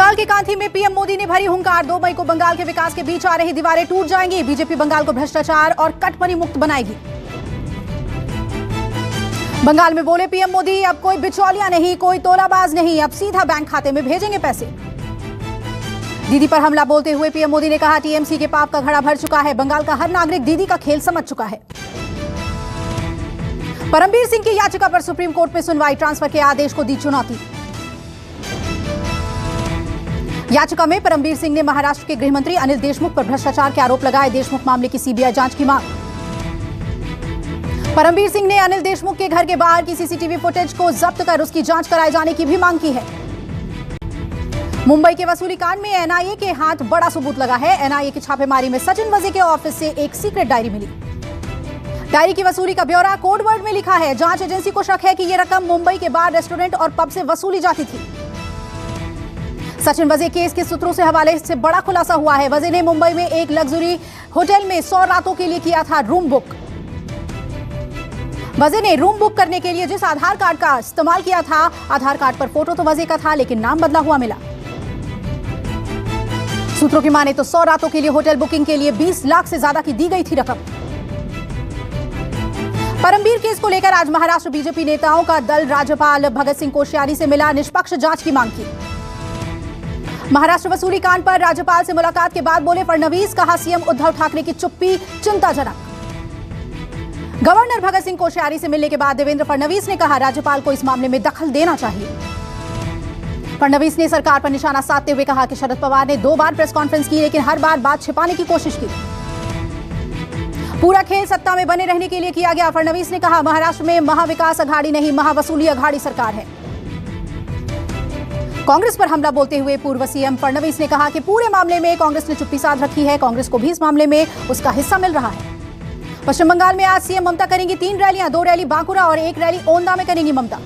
बंगाल के कांथी में पीएम मोदी ने भरी हुंकार। 2 मई को बंगाल के विकास के बीच आ रही दीवारें टूट जाएंगी। बीजेपी बंगाल को भ्रष्टाचार और कटमनी मुक्त बनाएगी। बंगाल में बोले पीएम मोदी, अब कोई बिचौलिया नहीं, कोई तोलाबाज नहीं, अब सीधा बैंक खाते में भेजेंगे पैसे। दीदी पर हमला बोलते हुए पीएम मोदी ने कहा, टीएमसी के पाप का घड़ा भर चुका है। बंगाल का हर नागरिक दीदी का खेल समझ चुका है। परमबीर सिंह की याचिका पर सुप्रीम कोर्ट में सुनवाई। ट्रांसफर के आदेश को दी चुनौती। याचिका में परमबीर सिंह ने महाराष्ट्र के गृहमंत्री अनिल देशमुख पर भ्रष्टाचार के आरोप लगाए। देशमुख मामले की सीबीआई जांच की मांग। परमबीर सिंह ने अनिल देशमुख के घर के बाहर की सीसीटीवी फुटेज को जब्त कर उसकी जांच कराए जाने की भी मांग की है। मुंबई के वसूली कांड में एनआईए के हाथ बड़ा सबूत लगा है। एनआईए की छापेमारी में सचिन वजे के ऑफिस से एक सीक्रेट डायरी मिली। डायरी की वसूली का ब्यौरा कोड वर्ड में लिखा है। जांच एजेंसी को शक है कि यह रकम मुंबई के बार, रेस्टोरेंट और पब से वसूली जाती थी। सचिन वजे केस के सूत्रों से हवाले से बड़ा खुलासा हुआ है। वजे ने मुंबई में एक लग्जरी होटल में 100 रातों के लिए किया था रूम बुक। वजे ने रूम बुक करने के लिए जिस आधार कार्ड का इस्तेमाल किया था, आधार कार्ड पर फोटो तो वजे का था, लेकिन नाम बदला हुआ मिला। सूत्रों की माने तो 100 रातों के लिए होटल बुकिंग के लिए 20 लाख से ज्यादा की दी गई थी रकम। परमबीर केस को लेकर आज महाराष्ट्र बीजेपी नेताओं का दल राज्यपाल भगत सिंह कोश्यारी से मिला। निष्पक्ष जांच की मांग की। महाराष्ट्र वसूली कांड पर राज्यपाल से मुलाकात के बाद बोले फडणवीस, कहा सीएम उद्धव ठाकरे की चुप्पी चिंताजनक। गवर्नर भगत सिंह कोश्यारी से मिलने के बाद देवेंद्र फडणवीस ने कहा, राज्यपाल को इस मामले में दखल देना चाहिए। फडणवीस ने सरकार पर निशाना साधते हुए कहा कि शरद पवार ने 2 बार प्रेस कॉन्फ्रेंस की, लेकिन हर बार बात छिपाने की कोशिश की। पूरा खेल सत्ता में बने रहने के लिए किया गया। फडणवीस ने कहा, महाराष्ट्र में महाविकास अघाड़ी नहीं, महावसूली अघाड़ी सरकार है। कांग्रेस पर हमला बोलते हुए पूर्व सीएम फडणवीस ने कहा कि पूरे मामले में कांग्रेस ने चुप्पी साध रखी है। कांग्रेस को भी इस मामले में उसका हिस्सा मिल रहा है। पश्चिम बंगाल में आज सीएम ममता करेंगी 3 रैलियां, 2 रैली बांकुरा और 1 रैली ओंदा में करेंगी ममता।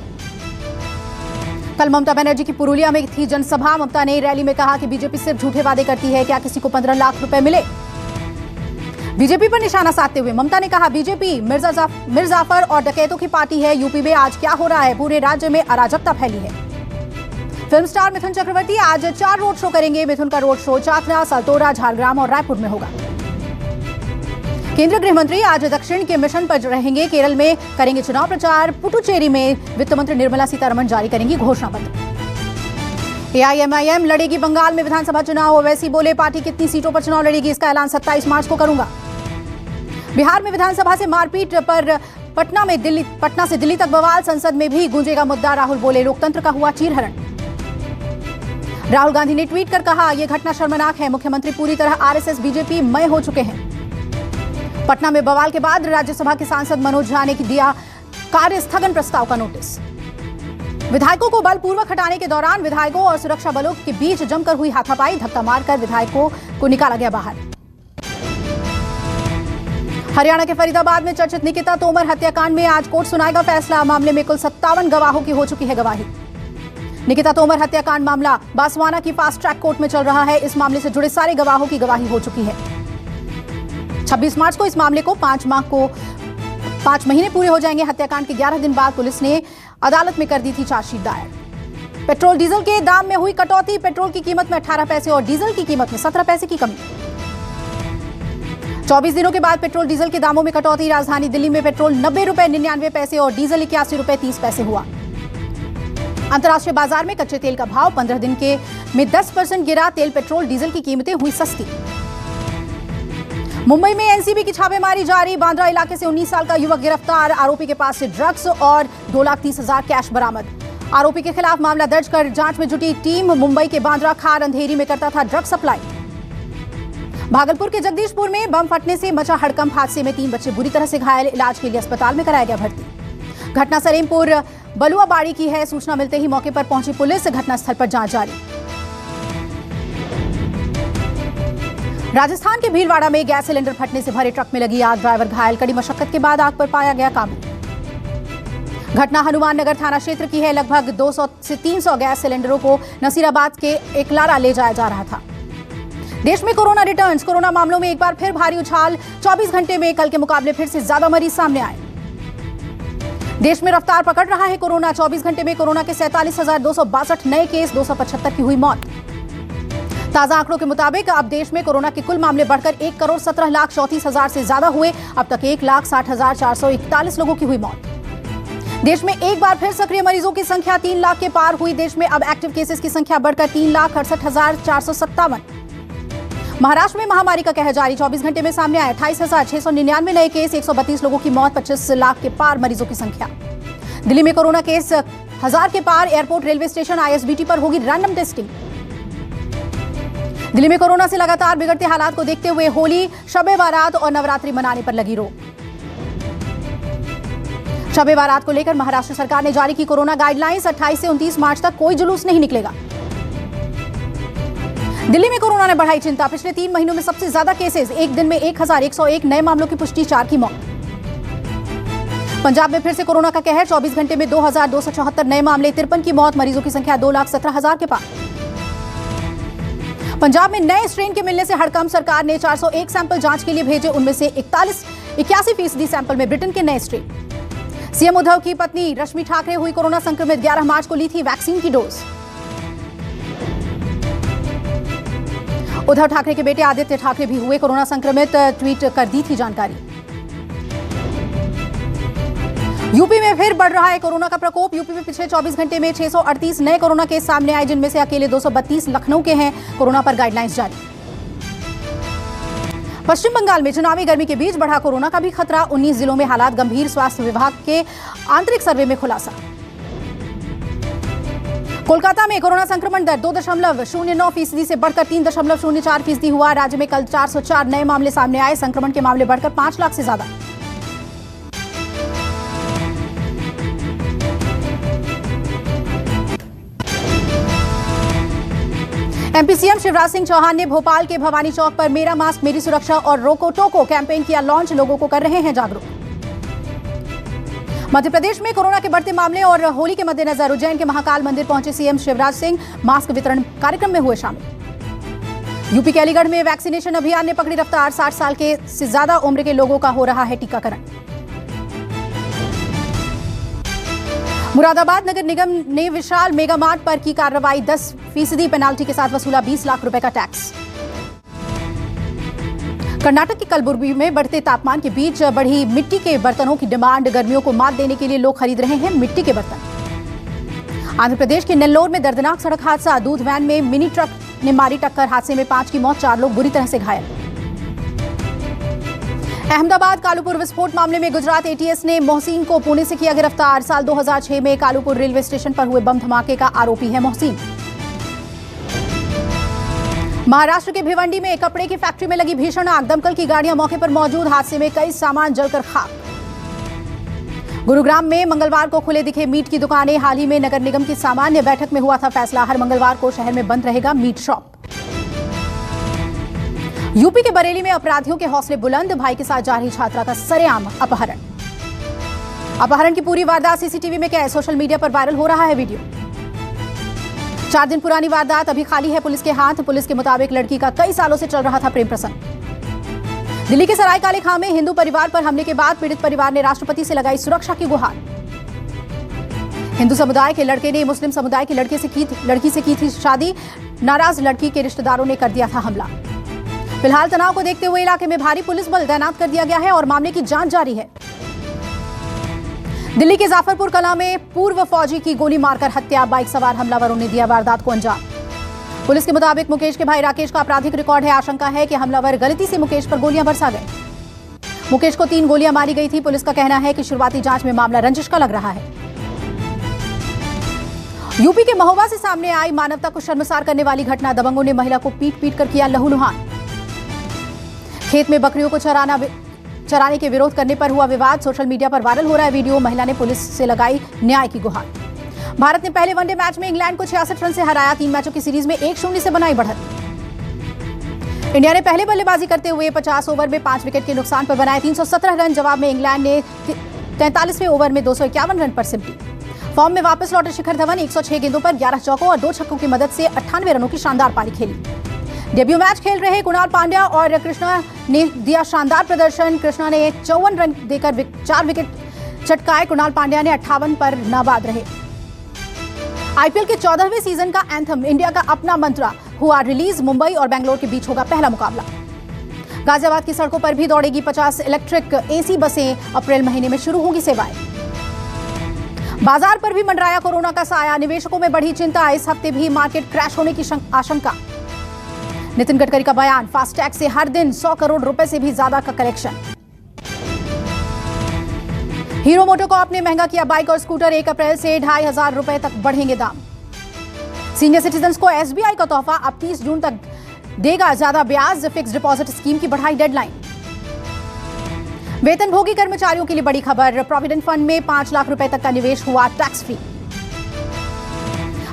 कल ममता बनर्जी की पुरुलिया में थी जनसभा। ममता ने रैली में कहा कि बीजेपी सिर्फ झूठे वादे करती है, क्या किसी को 15 लाख रुपए मिले। बीजेपी पर निशाना साधते हुए ममता ने कहा, बीजेपी मिर्जाफर और डकैतों की पार्टी है। यूपी में आज क्या हो रहा है, पूरे राज्य में अराजकता फैली है। फिल्म स्टार मिथुन चक्रवर्ती आज 4 रोड शो करेंगे। मिथुन का रोड शो चातरा, सलतोरा, झारग्राम और रायपुर में होगा। केंद्रीय गृह मंत्री आज दक्षिण के मिशन पर रहेंगे। केरल में करेंगे चुनाव प्रचार। पुडुचेरी में वित्त मंत्री निर्मला सीतारमण जारी करेंगी घोषणा पत्र। एआईएमआईएम लड़ेगी बंगाल में विधानसभा चुनाव। ओवैसी बोले, पार्टी कितनी सीटों पर चुनाव लड़ेगी, इसका ऐलान 27 मार्च को करूंगा। बिहार में विधानसभा से मारपीट पर पटना से दिल्ली तक बवाल। संसद में भी गूंजेगा मुद्दा। राहुल बोले, लोकतंत्र का हुआ चीरहरण। राहुल गांधी ने ट्वीट कर कहा, यह घटना शर्मनाक है। मुख्यमंत्री पूरी तरह आरएसएस बीजेपी मय हो चुके हैं। पटना में बवाल के बाद राज्यसभा के सांसद मनोज झा ने दिया कार्य स्थगन प्रस्ताव का नोटिस। विधायकों को बलपूर्वक हटाने के दौरान विधायकों और सुरक्षा बलों के बीच जमकर हुई हाथापाई। धक्का मारकर विधायकों को निकाला गया बाहर। हरियाणा के फरीदाबाद में चर्चित निकिता तोमर हत्याकांड में आज कोर्ट सुनाएगा फैसला। मामले में कुल 57 गवाहों की हो चुकी है गवाही। निकिता तोमर हत्याकांड मामला बांसवाड़ा की फास्ट ट्रैक कोर्ट में चल रहा है। इस मामले से जुड़े सारे गवाहों की गवाही हो चुकी है। 26 मार्च को इस मामले को 5 महीने पूरे हो जाएंगे। हत्याकांड के 11 दिन बाद पुलिस ने अदालत में कर दी थी चार्जशीट दायर। पेट्रोल डीजल के दाम में हुई कटौती। पेट्रोल की कीमत में 18 पैसे और डीजल की कीमत में 17 पैसे की कमी। 24 दिनों के बाद पेट्रोल डीजल के दामों में कटौती। राजधानी दिल्ली में पेट्रोल 90 रुपए 99 पैसे और डीजल 81 रुपए 30 पैसे हुआ। अंतर्राष्ट्रीय बाजार में कच्चे तेल का भाव 15 दिन में 10% गिरा। तेल, पेट्रोल, डीजल की कीमतें हुई सस्ती। मुंबई में एनसीबी की छापेमारी जारी। बांद्रा इलाके से 19 साल का युवक गिरफ्तार। आरोपी के पास से ड्रग्स और 2,30,000 कैश बरामद। आरोपी के खिलाफ मामला दर्ज कर जांच में जुटी टीम। मुंबई के बांद्रा खार अंधेरी में करता था ड्रग्स सप्लाई। भागलपुर के जगदीशपुर में बम फटने से मचा हड़कंप। हादसे में 3 बच्चे बुरी तरह से घायल। इलाज के लिए अस्पताल में कराया गया भर्ती। घटना सलेमपुर बलुआबाड़ी की है। सूचना मिलते ही मौके पर पहुंची पुलिस। घटनास्थल पर जांच जारी। राजस्थान के भीलवाड़ा में गैस सिलेंडर फटने से भरे ट्रक में लगी आग। ड्राइवर घायल। कड़ी मशक्कत के बाद आग पर पाया गया काबू। घटना हनुमान नगर थाना क्षेत्र की है। लगभग 200 से 300 गैस सिलेंडरों को नसीराबाद के एकलारा ले जाया जा रहा था। देश में कोरोना रिटर्न्स। कोरोना मामलों में एक बार फिर भारी उछाल। 24 घंटे में कल के मुकाबले फिर से ज्यादा मरीज सामने आए। देश में रफ्तार पकड़ रहा है कोरोना। 24 घंटे में कोरोना के 47,262 नए केस, 275 की हुई मौत। ताजा आंकड़ों के मुताबिक अब देश में कोरोना के कुल मामले बढ़कर 1,17,34,000 से ज्यादा हुए। अब तक 1,60,441 लोगों की हुई मौत। देश में एक बार फिर सक्रिय मरीजों की संख्या 3 लाख के पार हुई। देश में अब एक्टिव केसेस की संख्या बढ़कर 3,68,457। महाराष्ट्र में महामारी का कहर जारी। 24 घंटे में सामने आए 28,699 नए केस, 132 लोगों की मौत, 25 लाख के पार मरीजों की संख्या। दिल्ली में कोरोना केस 1000 के पार। एयरपोर्ट, रेलवे स्टेशन, आईएसबीटी पर होगी रैंडम टेस्टिंग। दिल्ली में कोरोना से लगातार बिगड़ते हालात को देखते हुए होली, शब-ए बारात और नवरात्रि मनाने पर लगी रोक। शब-ए बारात को लेकर महाराष्ट्र सरकार ने जारी की कोरोना गाइडलाइंस। 28 से 29 मार्च तक कोई जुलूस नहीं निकलेगा। दिल्ली में कोरोना ने बढ़ाई चिंता। पिछले 3 महीनों में सबसे ज्यादा केसेस। एक दिन में 1101 नए मामलों की पुष्टि, 4 की मौत। पंजाब में फिर से कोरोना का कहर। 24 घंटे में 2,274 नए मामले, 53 की मौत, मरीजों की संख्या 2,17,000 के पार। पंजाब में नए स्ट्रेन के मिलने से हड़कंप। सरकार ने 401 सैंपल जांच के लिए भेजे। उनमें से 81% सैंपल में ब्रिटेन के नए स्ट्रेन। सीएम उद्धव की पत्नी रश्मि ठाकरे हुई कोरोना संक्रमित। 11 मार्च को ली थी वैक्सीन की डोज। उद्धव ठाकरे के बेटे आदित्य ठाकरे भी हुए कोरोना संक्रमित। ट्वीट कर दी थी जानकारी। यूपी में फिर बढ़ रहा है कोरोना का प्रकोप। यूपी में पिछले 24 घंटे में 638 नए कोरोना केस सामने आए, जिनमें से अकेले 232 लखनऊ के हैं। कोरोना पर गाइडलाइंस जारी। पश्चिम बंगाल में चुनावी गर्मी के बीच बढ़ा कोरोना का भी खतरा। 19 जिलों में हालात गंभीर। स्वास्थ्य विभाग के आंतरिक सर्वे में खुलासा। कोलकाता में कोरोना संक्रमण दर 2.09% से बढ़कर 3.04% हुआ। राज्य में कल 404 नए मामले सामने आए। संक्रमण के मामले बढ़कर 5 लाख से ज्यादा। एमपी सीएम शिवराज सिंह चौहान ने भोपाल के भवानी चौक पर मेरा मास्क मेरी सुरक्षा और रोको टोको कैंपेन किया लॉन्च। लोगों को कर रहे हैं जागरूक। मध्य प्रदेश में कोरोना के बढ़ते मामले और होली के मद्देनजर उज्जैन के महाकाल मंदिर पहुंचे सीएम शिवराज सिंह। मास्क वितरण कार्यक्रम में हुए शामिल। यूपी के अलीगढ़ में वैक्सीनेशन अभियान ने पकड़ी रफ्तार। 60 साल के से ज्यादा उम्र के लोगों का हो रहा है टीकाकरण। मुरादाबाद नगर निगम ने विशाल मेगा मार्ट पर की कार्रवाई। 10% पेनाल्टी के साथ वसूला 20 लाख रुपए का टैक्स। कर्नाटक के कलबुर्गी में बढ़ते तापमान के बीच बढ़ी मिट्टी के बर्तनों की डिमांड। गर्मियों को मात देने के लिए लोग खरीद रहे हैं मिट्टी के बर्तन। आंध्र प्रदेश के नेल्लोर में दर्दनाक सड़क हादसा। दूध वैन में मिनी ट्रक ने मारी टक्कर। हादसे में 5 की मौत, 4 लोग बुरी तरह से घायल। अहमदाबाद कालूपुर विस्फोट मामले में गुजरात एटीएस ने मोहसिन को पुणे से किया गिरफ्तार। साल 2006 में कालूपुर रेलवे स्टेशन पर हुए बम धमाके का आरोपी है मोहसिन। महाराष्ट्र के भिवंडी में एक कपड़े की फैक्ट्री में लगी भीषण आग। दमकल की गाड़ियां मौके पर मौजूद। हादसे में कई सामान जलकर खाक। गुरुग्राम में मंगलवार को खुले दिखे मीट की दुकानें। हाल ही में नगर निगम की सामान्य बैठक में हुआ था फैसला। हर मंगलवार को शहर में बंद रहेगा मीट शॉप। यूपी के बरेली में अपराधियों के हौसले बुलंद। भाई के साथ जा रही छात्रा का सरेआम अपहरण की पूरी वारदात सीसीटीवी में कैद। सोशल मीडिया पर वायरल हो रहा है वीडियो। 4 दिन पुरानी वारदात अभी खाली है पुलिस के हाथ। पुलिस के मुताबिक लड़की का कई सालों से चल रहा था प्रेम प्रसंग। दिल्ली के सराय काले खां में हिंदू परिवार पर हमले के बाद पीड़ित परिवार ने राष्ट्रपति से लगाई सुरक्षा की गुहार। हिंदू समुदाय के लड़के ने मुस्लिम समुदाय की लड़की से की थी शादी। नाराज लड़की के रिश्तेदारों ने कर दिया था हमला। फिलहाल तनाव को देखते हुए इलाके में भारी पुलिस बल तैनात कर दिया गया है और मामले की जांच जारी है। दिल्ली के जाफरपुर कला में पूर्व फौजी की गोली मारकर हत्या। बाइक सवार हमलावरों ने दिया वारदात को अंजाम। पुलिस के मुताबिक मुकेश के भाई राकेश का आपराधिक रिकॉर्ड है। आशंका है कि हमलावर गलती से मुकेश पर गोलियां बरसा गए। मुकेश को 3 गोलियां मारी गई थी। पुलिस का कहना है कि शुरुआती जांच में मामला रंजिश का लग रहा है। यूपी के महोबा से सामने आई मानवता को शर्मसार करने वाली घटना। दबंगों ने महिला को पीट पीट कर किया लहूलुहान। खेत में बकरियों को चराने के विरोध करने पर हुआ विवाद। सोशल मीडिया पर वायरल हो रहा है वीडियो। महिला ने पुलिस से लगाई न्याय की गुहार। भारत ने पहले वनडे मैच में इंग्लैंड को 66 रन से हराया। 3 मैचों की सीरीज में 1-0 से बनाई बढ़त। इंडिया ने पहले बल्लेबाजी करते हुए 50 ओवर में 5 विकेट के नुकसान पर बनाए 317 रन। जवाब में इंग्लैंड ने 43वें ओवर में 251 रन पर सिमटी। फॉर्म में वापस लौटे शिखर धवन 106 गेंदों पर 11 चौकों और 2 छक्कों की मदद से 98 रनों की शानदार पारी खेली। डेब्यू मैच खेल रहे कुणाल पांड्या और कृष्णा ने दिया शानदार प्रदर्शन। कृष्णा ने 54 रन देकर 4 विकेट चटकाए। कुणाल पांड्या ने 58 पर नाबाद रहे। आईपीएल के 14वें सीजन का एंथम इंडिया का अपना मंत्रा हुआ रिलीज। मुंबई और बेंगलोर के बीच होगा पहला मुकाबला। गाजियाबाद की सड़कों पर भी दौड़ेगी 50 इलेक्ट्रिक एसी बसें। अप्रैल महीने में शुरू होगी सेवाएं। बाजार पर भी मंडराया कोरोना का साया। निवेशकों में बढ़ी चिंता। इस हफ्ते भी मार्केट क्रैश होने की आशंका। नितिन गडकरी का बयान, फास्टैग से हर दिन 100 करोड़ रुपए से भी ज्यादा का कलेक्शन। हीरो मोटोकॉर्प ने महंगा किया बाइक और स्कूटर। 1 अप्रैल से 2500 रुपए तक बढ़ेंगे दाम। सीनियर सिटीजन्स को एसबीआई का तोहफा, अब 30 जून तक देगा ज्यादा ब्याज। फिक्स डिपॉजिट स्कीम की बढ़ाई डेडलाइन। वेतनभोगी कर्मचारियों के लिए बड़ी खबर, प्रोविडेंट फंड में 5 लाख रुपए तक का निवेश हुआ टैक्स फ्री।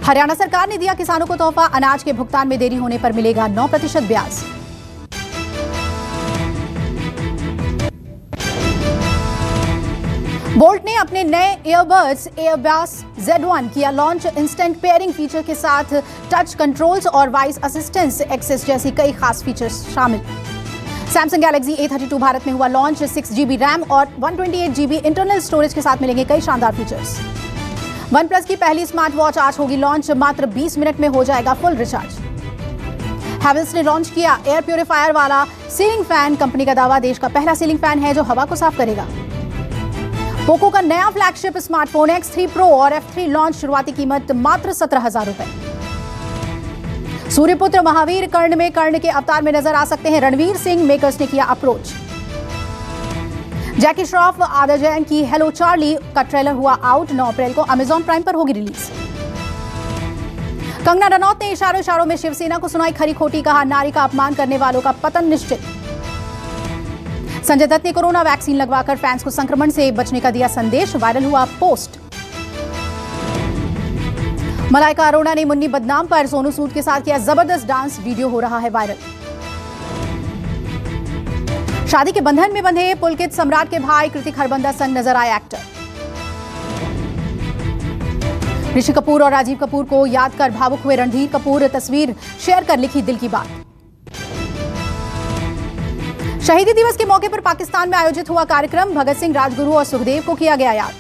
हरियाणा सरकार ने दिया किसानों को तोहफा, अनाज के भुगतान में देरी होने पर मिलेगा 9% ब्याज। बोल्ट ने अपने नए ईयरबड्स एयरबस Z1 किया लॉन्च। इंस्टेंट पेयरिंग फीचर के साथ टच कंट्रोल्स और वॉइस असिस्टेंस एक्सेस जैसी कई खास फीचर्स शामिल। सैमसंग गैलेक्सी A32 भारत में हुआ लॉन्च। 6GB रैम और 128GB इंटरनल स्टोरेज के साथ मिलेंगे कई शानदार फीचर्स। OnePlus की पहली स्मार्ट वॉच आज होगी लॉन्च। मात्र 20 मिनट में हो जाएगा फुल रिचार्ज। हैवेल्स ने लॉन्च किया एयर प्यूरिफायर वाला सीलिंग फैन। कंपनी का दावा, देश का पहला सीलिंग फैन है जो हवा को साफ करेगा। पोको का नया फ्लैगशिप स्मार्टफोन X3 Pro और F3 लॉन्च। शुरुआती कीमत मात्र 17,000 रुपए। सूर्यपुत्र महावीर कर्ण में कर्ण के अवतार में नजर आ सकते हैं रणवीर सिंह। मेकर्स ने किया अप्रोच। जैकी श्रॉफ, आदर जैन की हेलो चार्ली का ट्रेलर हुआ आउट। 9 अप्रैल को अमेजॉन प्राइम पर होगी रिलीज। कंगना रनौत ने इशारों इशारों में शिवसेना को सुनाई खरी खोटी। कहा, नारी का अपमान करने वालों का पतन निश्चित। संजय दत्त ने कोरोना वैक्सीन लगवाकर फैंस को संक्रमण से बचने का दिया संदेश। वायरल हुआ पोस्ट। मलाइका अरोड़ा ने मुन्नी बदनाम पर सोनू सूद के साथ किया जबरदस्त डांस। वीडियो हो रहा है वायरल। शादी के बंधन में बंधे पुलकित सम्राट के भाई कृतिक हरबंदा संग नजर आए एक्टर। ऋषि कपूर और राजीव कपूर को याद कर भावुक हुए रणधीर कपूर। तस्वीर शेयर कर लिखी दिल की बात। शहीदी दिवस के मौके पर पाकिस्तान में आयोजित हुआ कार्यक्रम। भगत सिंह, राजगुरु और सुखदेव को किया गया याद।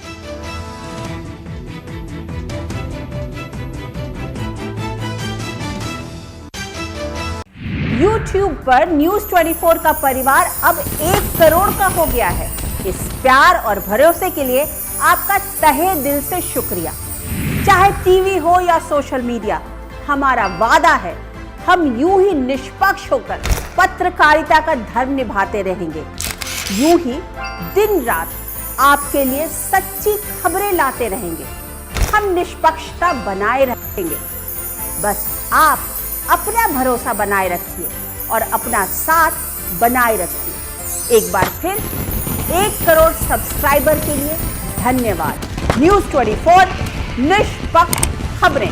YouTube पर न्यूज 24 का परिवार अब 1 करोड़ का हो गया है। इस प्यार और भरोसे के लिए आपका तहे दिल से शुक्रिया। चाहे टीवी हो या सोशल मीडिया, हमारा वादा है हम यूं ही निष्पक्ष होकर पत्रकारिता का धर्म निभाते रहेंगे। यूं ही दिन रात आपके लिए सच्ची खबरें लाते रहेंगे। हम निष्पक्षता बनाए रखेंगे। बस आप अपना भरोसा बनाए रखिए और अपना साथ बनाए रखिए। एक बार फिर 1 करोड़ सब्सक्राइबर के लिए धन्यवाद। न्यूज 24 निष्पक्ष खबरें।